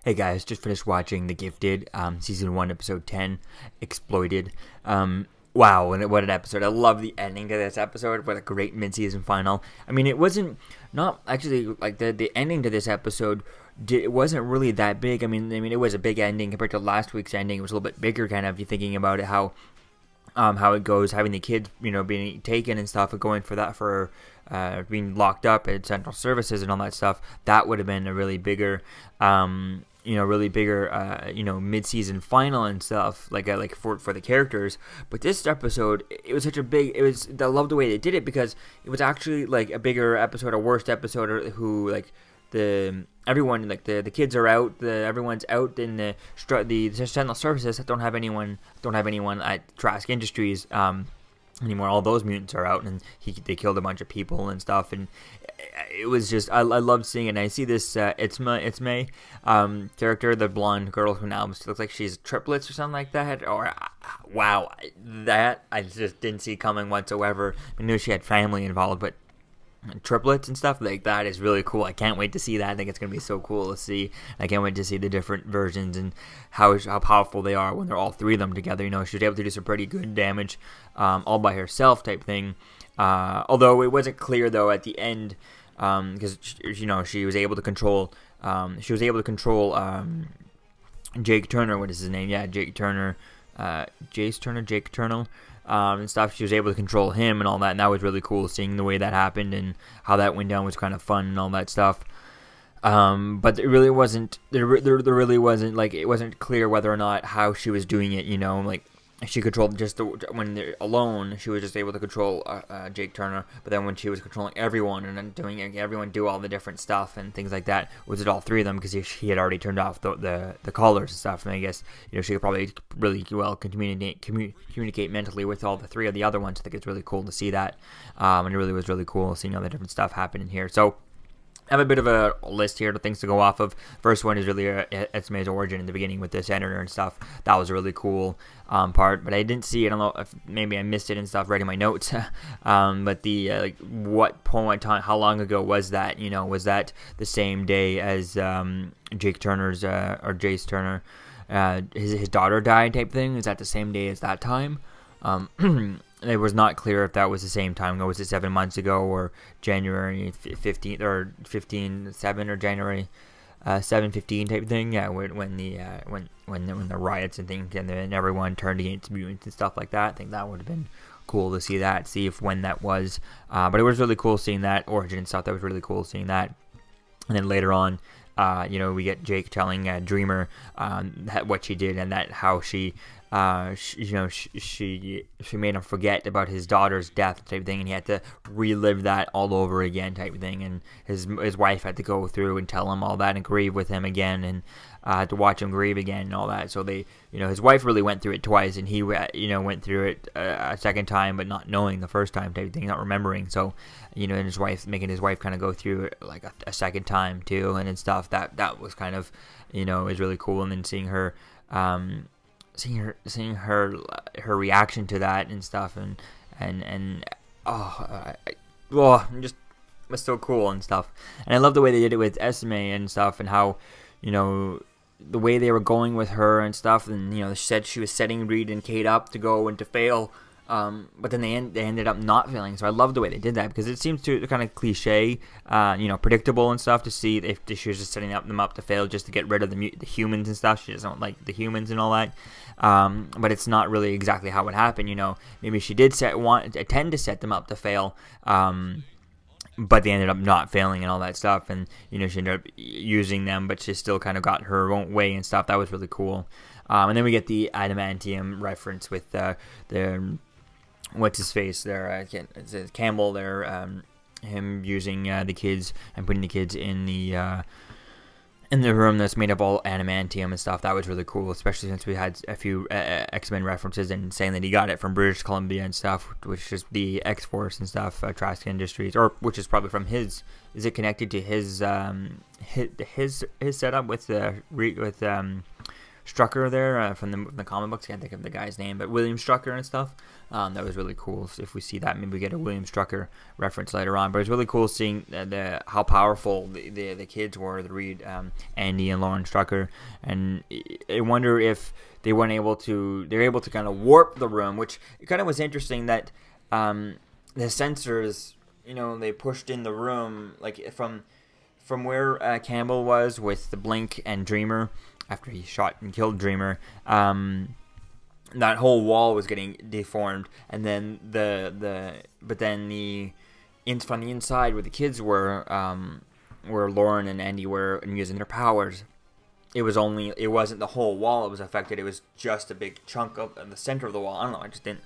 Hey guys, just finished watching The Gifted, season 1, episode 10, Exploited. Wow, what an episode. I love the ending to this episode. What a great mid-season final. I mean, it wasn't, not actually, like, the ending to this episode, it wasn't really that big. I mean, it was a big ending compared to last week's ending. It was a little bit bigger, kind of, if you're thinking about it, how it goes, having the kids, being taken and stuff, and going for being locked up at central services and all that stuff. That would have been a really bigger, mid-season final and stuff, like for the characters. But this episode, it was such a big, I love the way they did it, because it was actually like a bigger episode, a worst episode, or who, like, everyone, like the kids are out, everyone's out in the central services that don't have anyone at Trask Industries anymore. All those mutants are out, and they killed a bunch of people and stuff, and it was just, I loved seeing it. And I see this it's May character, the blonde girl who now looks like she's triplets or something like that, or wow, that I just didn't see coming whatsoever. I knew she had family involved, but triplets and stuff like that is really cool. I can't wait to see that. I think it's going to be so cool to see. I can't wait to see the different versions and how powerful they are when they're all three of them together. She was able to do some pretty good damage all by herself type thing. Although it wasn't clear though at the end, because she was able to control Jake Turner. What is his name? Yeah, Jake Turner. Jake Turner. And stuff. She was able to control him and all that, and that was really cool. Seeing the way that happened and how that went down was kind of fun and all that stuff. But it really wasn't. There really wasn't, like, it wasn't clear whether or not how she was doing it. Like, she controlled just when they're alone, she was just able to control Jake Turner. But then when she was controlling everyone and then doing everyone do all the different stuff and things like that, was it all three of them? Because he had already turned off the callers and stuff. And I guess she could probably really well communicate mentally with all the three of the other ones. I think it's really cool to see that, and it really was really cool seeing all the different stuff happening here. So I have a bit of a list here of things to go off of. First one is really Esme's origin in the beginning with the senator and stuff. That was a really cool part, but I didn't see, I don't know if maybe I missed it and stuff writing my notes. But the what point in time, how long ago was that? Was that the same day as Jake Turner's or Jace Turner, his daughter died type thing? Is that the same day as that time? It was not clear if that was the same time. Was it 7 months ago, or January 15th, or 15/7, or January 7/15 type thing? Yeah, when the riots and things, and then everyone turned against mutants and stuff like that. I think that would have been cool to see that, when that was. But it was really cool seeing that origin and stuff. That was really cool seeing that. And then later on, we get Jake telling Dreamer what she did, and that how she made him forget about his daughter's death type thing, and he had to relive that all over again type thing. And his wife had to go through and tell him all that and grieve with him again, and to watch him grieve again and all that. So they, his wife really went through it twice, and he, went through it a second time, but not knowing the first time type thing, not remembering. So, and his wife, making his wife kind of go through it like a second time too, and stuff. That was kind of, was really cool. And then seeing her, seeing her reaction to that and stuff, and just was so cool and stuff. And I love the way they did it with Esme and stuff, and how, the way they were going with her and stuff. And she said she was setting Reed and Kate up to go and to fail, but then they ended up not failing. So I love the way they did that, because it seems to kind of cliche, predictable and stuff, to see if she was just setting them up to fail just to get rid of the humans and stuff. She doesn't like the humans and all that. But it's not really exactly how it happened. Maybe she did intend to set them up to fail, but they ended up not failing and all that stuff. And she ended up using them, but she still kind of got her own way and stuff. That was really cool. And then we get the adamantium reference with the what's his face there, Campbell there, him using the kids and putting the kids in the room that's made of all adamantium and stuff. That was really cool, especially since we had a few X-Men references, and saying that he got it from British Columbia and stuff, which is the X-Force and stuff, Trask Industries, or which is probably from his. Is it connected to his setup with Strucker there from the comic books. I can't think of the guy's name, but William Strucker and stuff. That was really cool. So if we see that, maybe we get a William Strucker reference later on. But it's really cool seeing how powerful the kids were, the Reed, Andy and Lauren Strucker. And I wonder if they were able to kind of warp the room, which kind of was interesting that the sensors, they pushed in the room like from where Campbell was with the Blink and Dreamer after he shot and killed Dreamer. That whole wall was getting deformed, and then from the inside where the kids were Lauren and Andy were using their powers. It wasn't the whole wall that was affected. It was just a big chunk of the center of the wall. I don't know. I just didn't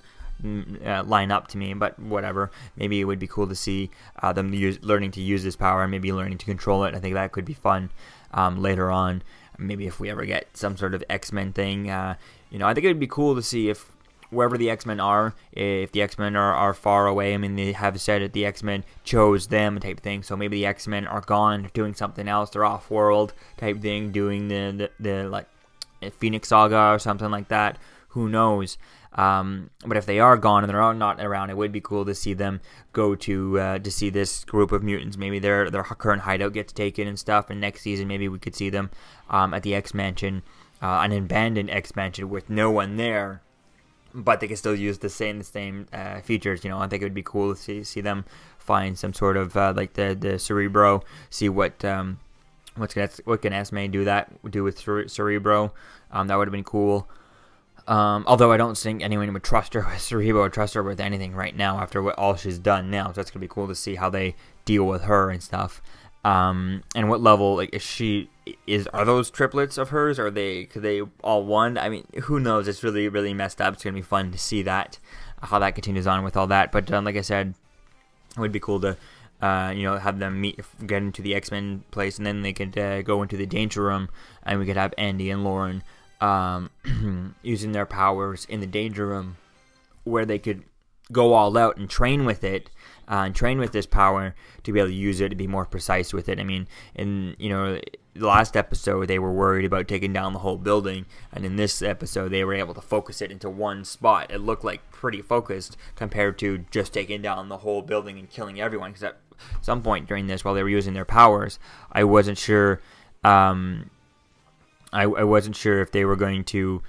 line up to me, but whatever. Maybe it would be cool to see them learning to use this power and maybe learning to control it. I think that could be fun later on. Maybe if we ever get some sort of X-Men thing. I think it would be cool to see if wherever the X-Men are, if the X-Men are far away. I mean, they have said that the X-Men chose them type thing, so maybe the X-Men are gone, doing something else, they're off-world type thing, doing the like Phoenix Saga or something like that. Who knows? But if they are gone and they're not around, it would be cool to see them go to see this group of mutants. Maybe their current hideout gets taken and stuff, and next season maybe we could see them at the X-Mansion, an abandoned X-Mansion with no one there. But they can still use the same features, I think it would be cool to see them find some sort of like the Cerebro, see what can Esme do with Cerebro. That would have been cool. Although I don't think anyone would trust her with Cerebro or trust her with anything right now after all she's done now. So that's gonna be cool to see how they deal with her and stuff. And what level are those triplets of hers? Could they all one? I mean, who knows? It's really, really messed up. It's gonna be fun to see that, how that continues on with all that. But like I said, it would be cool to have them get into the X-Men place, and then they could go into the Danger Room, and we could have Andy and Lauren using their powers in the Danger Room, where they could go all out and train with it, and train with this power to be able to use it, to be more precise with it. I mean, in the last episode they were worried about taking down the whole building, and in this episode they were able to focus it into one spot. It looked like pretty focused compared to just taking down the whole building and killing everyone, because at some point during this, while they were using their powers, I wasn't sure I wasn't sure if they were going to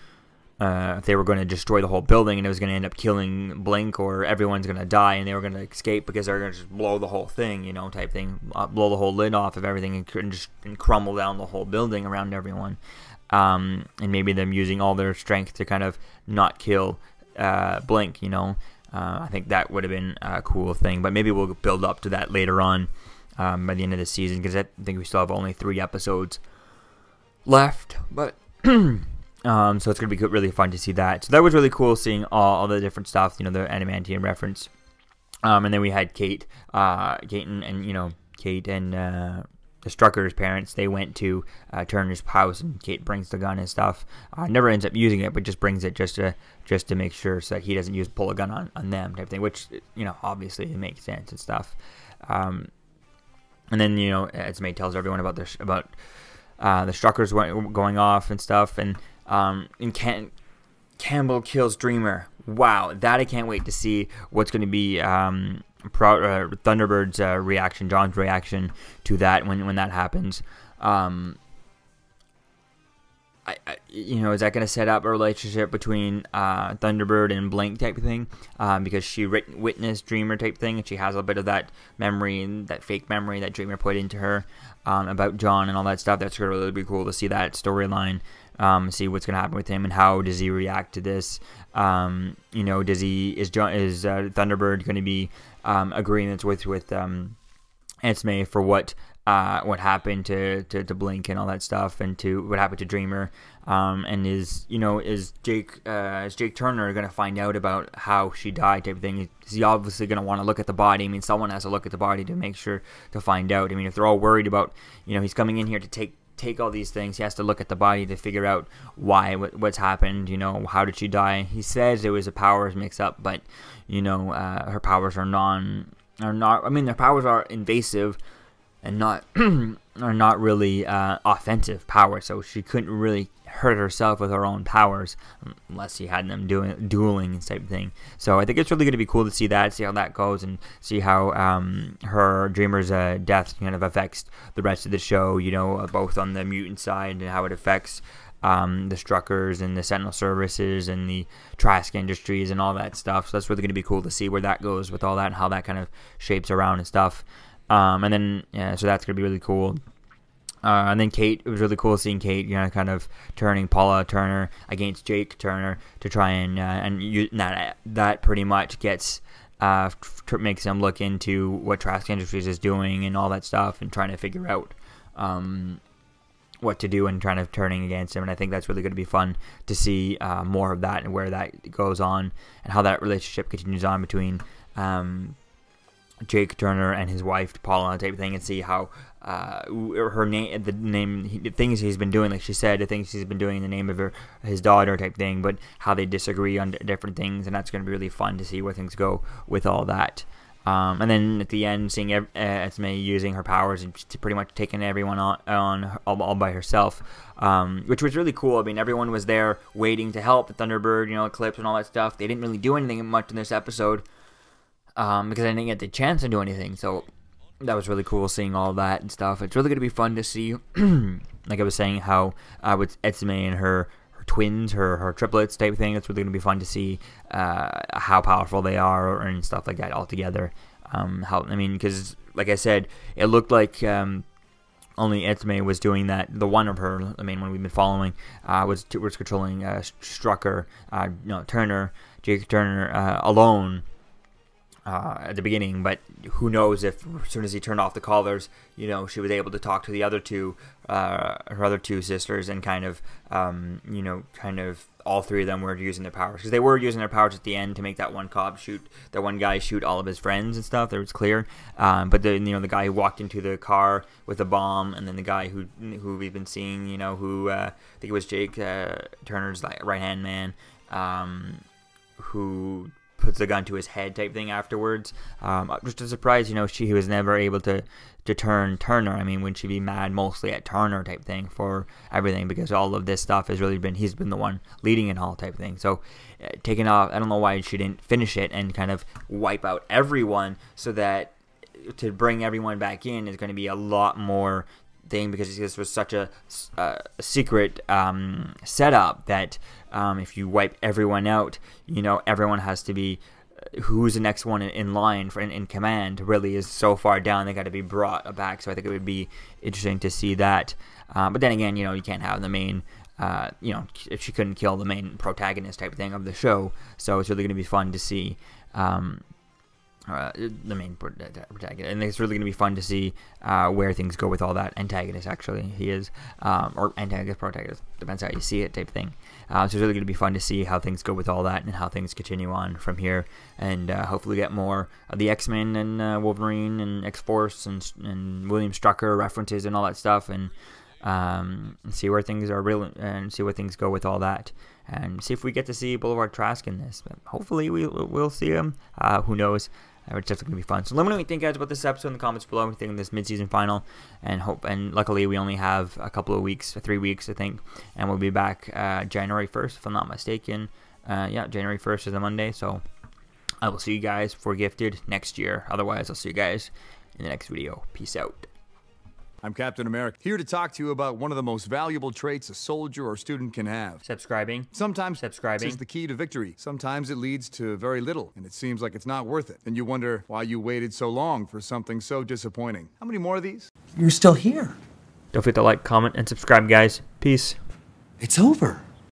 destroy the whole building and it was going to end up killing Blink, or everyone's going to die and they were going to escape because they're going to just blow the whole thing, type thing, blow the whole lid off of everything and crumble down the whole building around everyone. And maybe them using all their strength to kind of not kill Blink, I think that would have been a cool thing. But maybe we'll build up to that later on by the end of the season, because I think we still have only 3 episodes left. But so it's going to be really fun to see that. So that was really cool, seeing all the different stuff, the Adamantium reference. And then we had Kate and the Strucker's parents. They went to Turner's house, and Kate brings the gun and stuff. Never ends up using it, but just brings it just to make sure so that he doesn't pull a gun on them type thing, which obviously it makes sense and stuff. And then Esme tells everyone about the Struckers going off and stuff, and Campbell kills Dreamer. Wow, that I can't wait to see what's going to be Thunderbird's reaction, John's reaction to that when that happens. Is that going to set up a relationship between Thunderbird and Blink type of thing? Because she witnessed Dreamer type thing, and she has a bit of that memory, and that fake memory that Dreamer put into her about John and all that stuff. That's going to really be cool to see that storyline. See what's going to happen with him, and how does he react to this? Is Thunderbird going to be agreements with Esme for what happened to Blink and all that stuff, and to what happened to Dreamer, and is Jake Turner going to find out about how she died type of thing? Is he obviously going to want to look at the body? I mean, someone has to look at the body to make sure to find out. I mean, if they're all worried about he's coming in here to take all these things, he has to look at the body to figure out what's happened. How did she die? He says it was a powers mix-up, but her powers are not. I mean, their powers are invasive and not are not really offensive powers, so she couldn't really hurt herself with her own powers, unless she had them dueling type thing. So I think it's really going to be cool to see that, see how that goes, and see how her Dreamer's death kind of affects the rest of the show, you know, both on the mutant side and how it affects the Struckers and the Sentinel Services and the Trask Industries and all that stuff. So that's really going to be cool to see where that goes with all that and how that kind of shapes around and stuff. And then, yeah, so that's going to be really cool. And then Kate, it was really cool seeing Kate, you know, kind of turning Paula Turner against Jake Turner to try and that pretty much gets makes them look into what Trask Industries is doing and all that stuff and trying to figure out what to do and trying to turning against him. And I think that's really going to be fun to see more of that and where that goes on and how that relationship continues on between Jake Turner and his wife Paula type thing, and see how the things he's been doing, like she said, the things he's been doing in the name of his daughter type thing, but how they disagree on different things, and that's going to be really fun to see where things go with all that. And then at the end, seeing Esme using her powers and pretty much taking everyone on all by herself, which was really cool. I mean, everyone was there waiting to help the Thunderbird, you know, Eclipse and all that stuff. They didn't really do anything much in this episode because they didn't get the chance to do anything. So that was really cool seeing all that and stuff. It's really going to be fun to see, like I was saying, how with Esme and her twins, her triplets type thing. It's really going to be fun to see how powerful they are and stuff like that all together. Because like I said, it looked like only Esme was doing that. The one of her, the main one we've been following, was controlling Strucker, Turner, Jake Turner alone. At the beginning, but who knows if as soon as he turned off the collars, you know, she was able to talk to the other two, her other two sisters, and kind of all three of them were using their powers, because they were using their powers at the end to make that one guy shoot all of his friends and stuff. That was clear. But the guy who walked into the car with a bomb, and then the guy who we've been seeing, who I think it was Jake Turner's right hand man, who puts the gun to his head type thing afterwards. Just a surprise, he was never able to turn Turner. I mean, wouldn't she be mad mostly at Turner type thing for everything, because all of this stuff has really been, he's been the one leading it all type thing. So taking off, I don't know why she didn't finish it and kind of wipe out everyone, so that to bring everyone back in is going to be a lot more thing, because this was such a secret setup that if you wipe everyone out, everyone has to be, who's the next one in line in command really is so far down, they got to be brought back. So I think it would be interesting to see that. But then again, you can't have the main, if she couldn't kill the main protagonist type thing of the show. So it's really going to be fun to see. The main protagonist, and it's really going to be fun to see where things go with all that. Antagonist, actually, he is, or antagonist, protagonist, depends how you see it, type thing. So it's really going to be fun to see how things go with all that and how things continue on from here, and hopefully get more of the X-Men and Wolverine and X-Force and William Strucker references and all that stuff, and see where things are real, and see where things go with all that, and see if we get to see Boulevard Trask in this. But hopefully we'll see him. Who knows? It's definitely going to be fun. So let me know what you think, guys, about this episode in the comments below. What you think of this mid-season final, and luckily we only have a couple of weeks, 3 weeks, I think, and we'll be back January 1st, if I'm not mistaken. January 1st is a Monday, so I will see you guys for Gifted next year. Otherwise, I'll see you guys in the next video. Peace out. I'm Captain America, here to talk to you about one of the most valuable traits a soldier or student can have. Subscribing. Sometimes subscribing is the key to victory. Sometimes it leads to very little, and it seems like it's not worth it. And you wonder why you waited so long for something so disappointing. How many more of these? You're still here. Don't forget to like, comment, and subscribe, guys. Peace. It's over.